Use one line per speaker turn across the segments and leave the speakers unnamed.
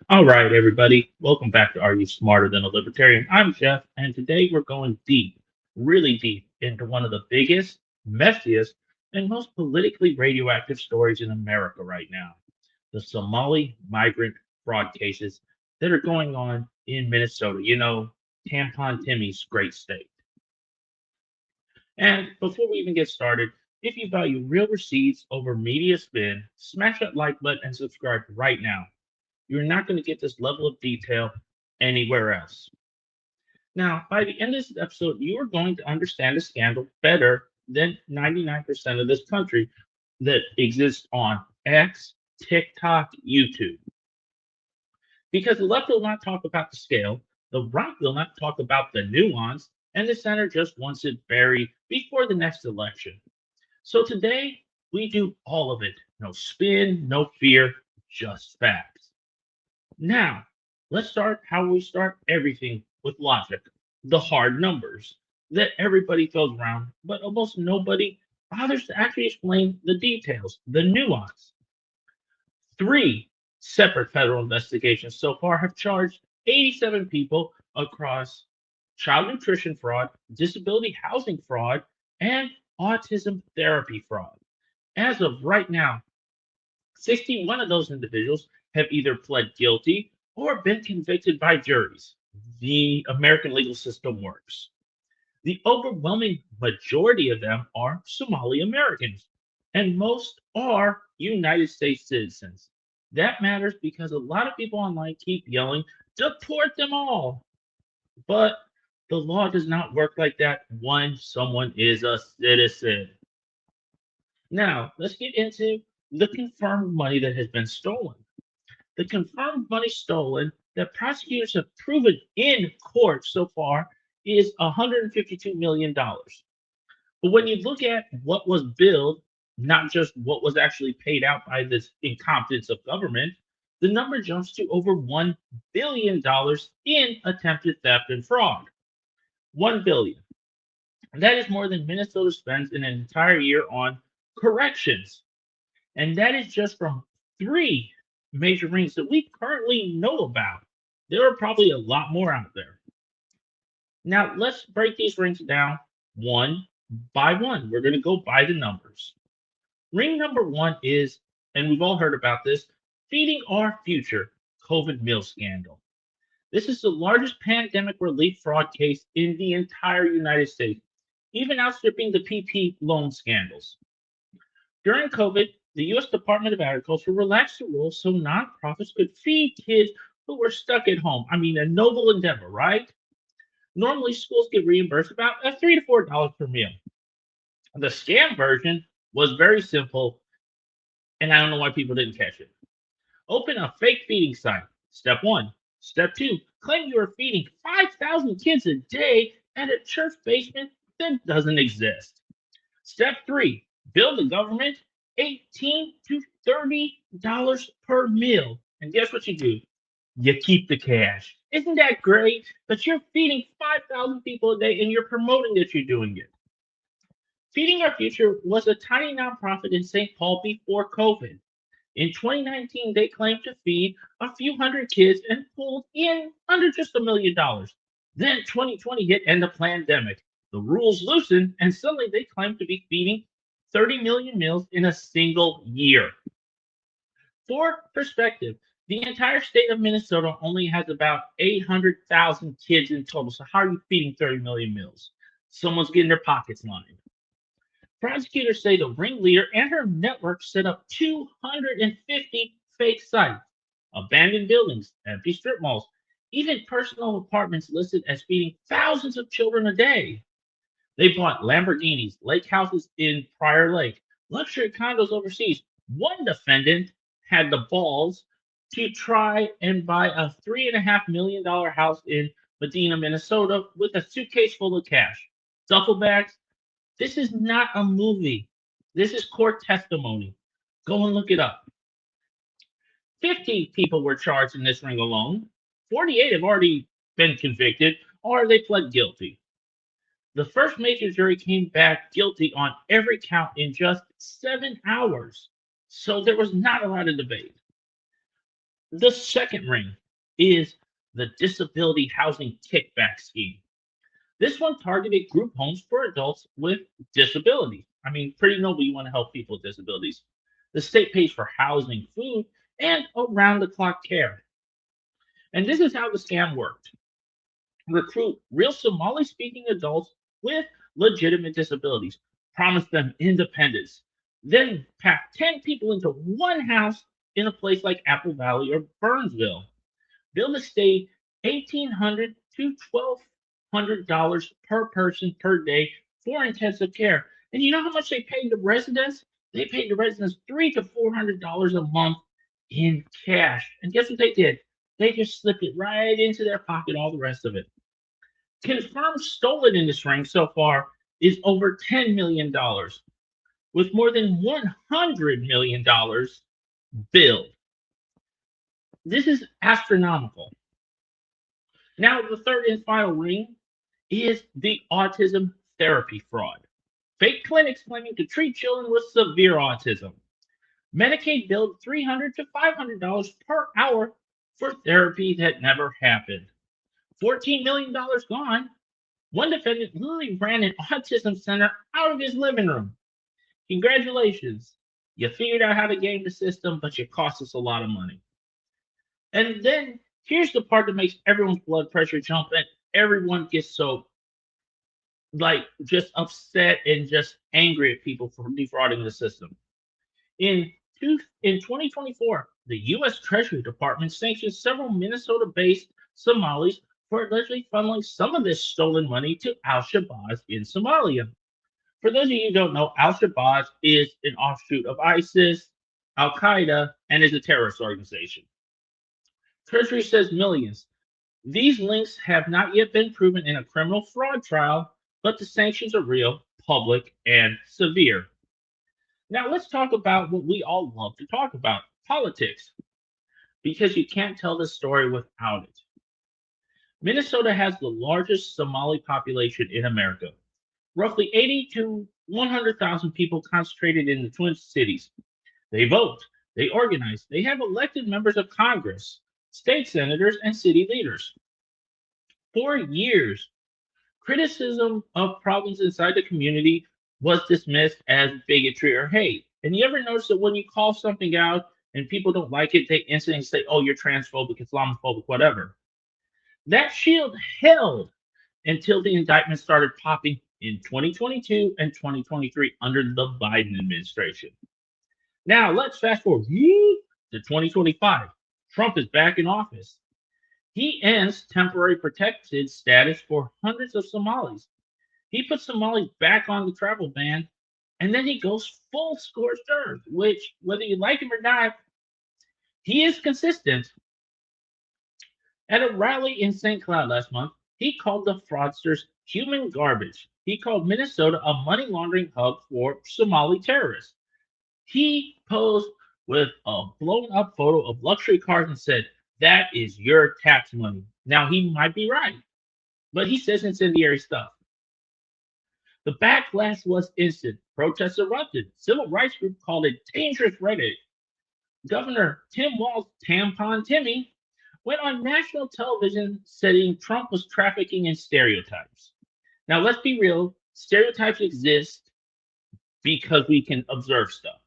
All right, everybody. Welcome back to Are You Smarter Than a Libertarian? I'm Jeff, and today we're going deep, really deep, into one of the biggest, messiest, and most politically radioactive stories in America right now, the Somali migrant fraud cases that are going on in Minnesota. Tampon Timmy's great state. And before we even get started, if you value real receipts over media spin, smash that like button and subscribe right now. You're not going to get this level of detail anywhere else. Now, by the end of this episode, you are going to understand the scandal better than 99% of this country that exists on X, TikTok, YouTube. Because the left will not talk about the scale, the right will not talk about the nuance, and the center just wants it buried before the next election. So today, we do all of it. No spin, no fear, just facts. Now, let's start how we start everything with logic, the hard numbers that everybody throws around, but almost nobody bothers to actually explain the details, the nuance. Three separate federal investigations so far have charged 87 people across child nutrition fraud, disability housing fraud, and autism therapy fraud. As of right now, 61 of those individuals have either pled guilty or been convicted by juries. The American legal system works. The overwhelming majority of them are Somali Americans, and most are United States citizens. That matters because a lot of people online keep yelling, deport them all. But the law does not work like that when someone is a citizen. Now, let's get into the confirmed money that has been stolen. The confirmed money stolen that prosecutors have proven in court so far is $152 million. Dollars. But when you look at what was billed, not just what was actually paid out by this incompetence of government, the number jumps to over $1 billion dollars in attempted theft and fraud. $1 billion. And that is more than Minnesota spends in an entire year on corrections. And that is just from three major rings that we currently know about. There are probably a lot more out there. Now, let's break these rings down one by one. We're going to go by the numbers. Ring number one is, and we've all heard about this, Feeding Our Future COVID meal scandal. This is the largest pandemic relief fraud case in the entire United States, even outstripping the PP loan scandals. During COVID, the U.S. Department of Agriculture relaxed the rules so nonprofits could feed kids who were stuck at home. I mean, a noble endeavor, right? Normally, schools get reimbursed about $3 to $4 per meal. The scam version was very simple, and I don't know why people didn't catch it. Open a fake feeding site. Step one. Step two, claim you are feeding 5,000 kids a day at a church basement that doesn't exist. Step three, bill the government $18 to $30 per meal. And guess what you do? You keep the cash. Isn't that great? But you're feeding 5,000 people a day and you're promoting that you're doing it. Feeding Our Future was a tiny nonprofit in St. Paul before COVID. In 2019, they claimed to feed a few hundred kids and pulled in under just $1 million. Then 2020 hit and the pandemic. The rules loosened, and suddenly they claimed to be feeding 30 million meals in a single year. For perspective, the entire state of Minnesota only has about 800,000 kids in total. So, how are you feeding 30 million meals? Someone's getting their pockets lined. Prosecutors say the ringleader and her network set up 250 fake sites, abandoned buildings, empty strip malls, even personal apartments listed as feeding thousands of children a day. They bought Lamborghinis, lake houses in Prior Lake, luxury condos overseas. One defendant had the balls to try and buy a $3.5 million house in Medina, Minnesota, with a suitcase full of cash, duffel bags. This is not a movie. This is court testimony. Go and look it up. 50 people were charged in this ring alone. 48 have already been convicted or they pled guilty. The first major jury came back guilty on every count in just 7 hours. So there was not a lot of debate. The second ring is the disability housing kickback scheme. This one targeted group homes for adults with disabilities. I mean, pretty noble. You want to help people with disabilities. The state pays for housing, food, and around the clock care. And this is how the scam worked: recruit real Somali speaking adults with legitimate disabilities, promise them independence, then pack 10 people into one house in a place like Apple Valley or Burnsville. Bill the state $1,800 to $1,200 per person per day for intensive care. And you know how much they paid the residents? They paid the residents $300 to $400 a month in cash. And guess what they did? They just slipped it right into their pocket, all the rest of it. Confirmed stolen in this ring so far is over $10 million, with more than $100 million billed. This is astronomical. Now, the third and final ring is the autism therapy fraud. Fake clinics claiming to treat children with severe autism. Medicaid billed $300 to $500 per hour for therapy that never happened. $14 million gone. One defendant literally ran an autism center out of his living room. Congratulations. You figured out how to game the system, but you cost us a lot of money. And then here's the part that makes everyone's blood pressure jump and everyone gets so just upset and just angry at people for defrauding the system. In 2024, the U.S. Treasury Department sanctioned several Minnesota-based Somalis for allegedly funneling some of this stolen money to Al-Shabaab in Somalia. For those of you who don't know, Al-Shabaab is an offshoot of ISIS, Al-Qaeda, and is a terrorist organization. Treasury says millions. These links have not yet been proven in a criminal fraud trial, but the sanctions are real, public, and severe. Now let's talk about what we all love to talk about: politics, because you can't tell this story without it. Minnesota has the largest Somali population in America, roughly 80 to 100,000 people concentrated in the Twin Cities. They vote, they organize, they have elected members of Congress, state senators, and city leaders. For years, criticism of problems inside the community was dismissed as bigotry or hate. And you ever notice that when you call something out and people don't like it, they instantly say, oh, you're transphobic, Islamophobic, whatever. That shield held until the indictments started popping in 2022 and 2023 under the Biden administration. Now, let's fast forward to 2025. Trump is back in office. He ends temporary protected status for hundreds of Somalis. He puts Somalis back on the travel ban, and then he goes full scorched earth, which, whether you like him or not, he is consistent. At a rally in St. Cloud last month, he called the fraudsters human garbage. He called Minnesota a money laundering hub for Somali terrorists. He posed with a blown up photo of luxury cars and said, that is your tax money. Now, he might be right, but he says incendiary stuff. The backlash was instant. Protests erupted. Civil rights groups called it dangerous rhetoric. Governor Tim Walz, Tampon Timmy, went on national television saying Trump was trafficking in stereotypes. Now, let's be real. Stereotypes exist because we can observe stuff.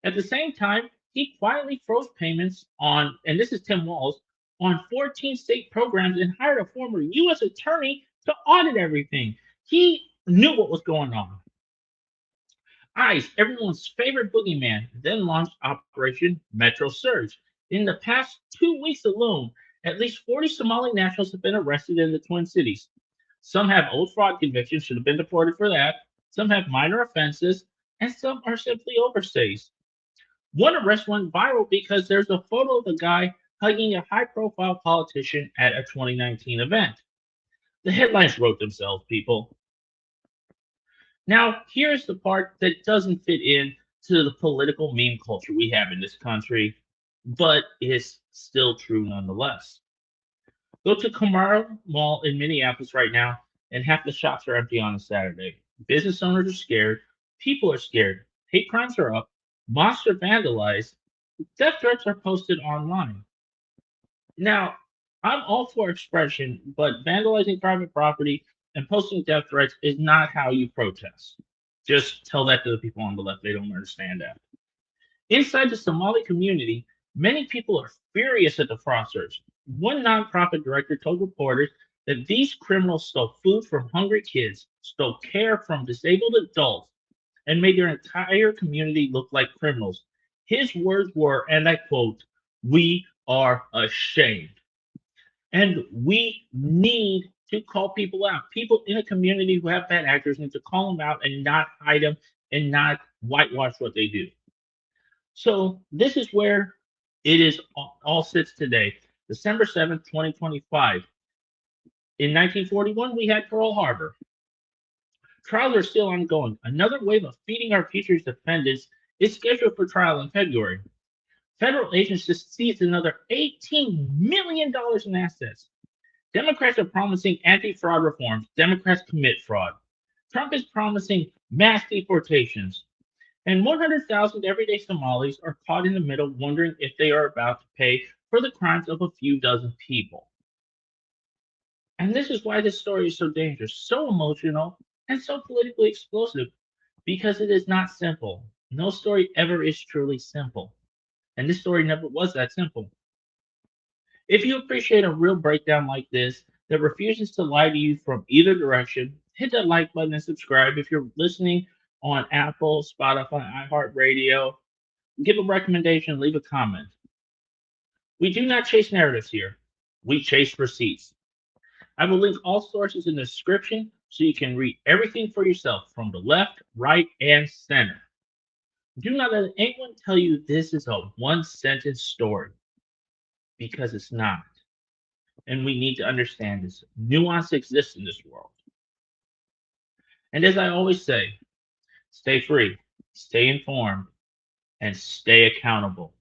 At the same time, he quietly froze payments on, and this is Tim Walz, on 14 state programs and hired a former U.S. attorney to audit everything. He knew what was going on. ICE, everyone's favorite boogeyman, then launched Operation Metro Surge. In the past 2 weeks alone, at least 40 Somali nationals have been arrested in the Twin Cities. Some have old fraud convictions, should have been deported for that. Some have minor offenses, and some are simply overstays. One arrest went viral because there's a photo of a guy hugging a high-profile politician at a 2019 event. The headlines wrote themselves, people. Now, here's the part that doesn't fit in to the political meme culture we have in this country, but is still true nonetheless. Go to Kamara Mall in Minneapolis right now, and half the shops are empty on a Saturday. Business owners are scared. People are scared. Hate crimes are up. Mosques are vandalized. Death threats are posted online. Now, I'm all for expression, but vandalizing private property and posting death threats is not how you protest. Just tell that to the people on the left. They don't understand that. Inside the Somali community, many people are furious at the fraudsters. One nonprofit director told reporters that these criminals stole food from hungry kids, stole care from disabled adults, and made their entire community look like criminals. His words were, and I quote, "We are ashamed." And we need to call people out. People in a community who have bad actors need to call them out and not hide them and not whitewash what they do. So this is where it is all sits today, December 7th, 2025. In 1941, we had Pearl Harbor. Trials are still ongoing. Another wave of feeding our future's defendants is scheduled for trial in February. Federal agents just seized another $18 million in assets. Democrats are promising anti-fraud reforms. Democrats commit fraud. Trump is promising mass deportations. And 100,000 everyday Somalis are caught in the middle wondering if they are about to pay for the crimes of a few dozen people. And this is why this story is so dangerous, so emotional, and so politically explosive, because it is not simple. No story ever is truly simple. And this story never was that simple. If you appreciate a real breakdown like this that refuses to lie to you from either direction, hit that like button and subscribe. If you're listening on Apple, Spotify, iHeartRadio, give a recommendation, leave a comment. We do not chase narratives here. We chase receipts. I will link all sources in the description so you can read everything for yourself from the left, right, and center. Do not let anyone tell you this is a one sentence story because it's not. And we need to understand this. Nuance exists in this world. And as I always say, stay free, stay informed, and stay accountable.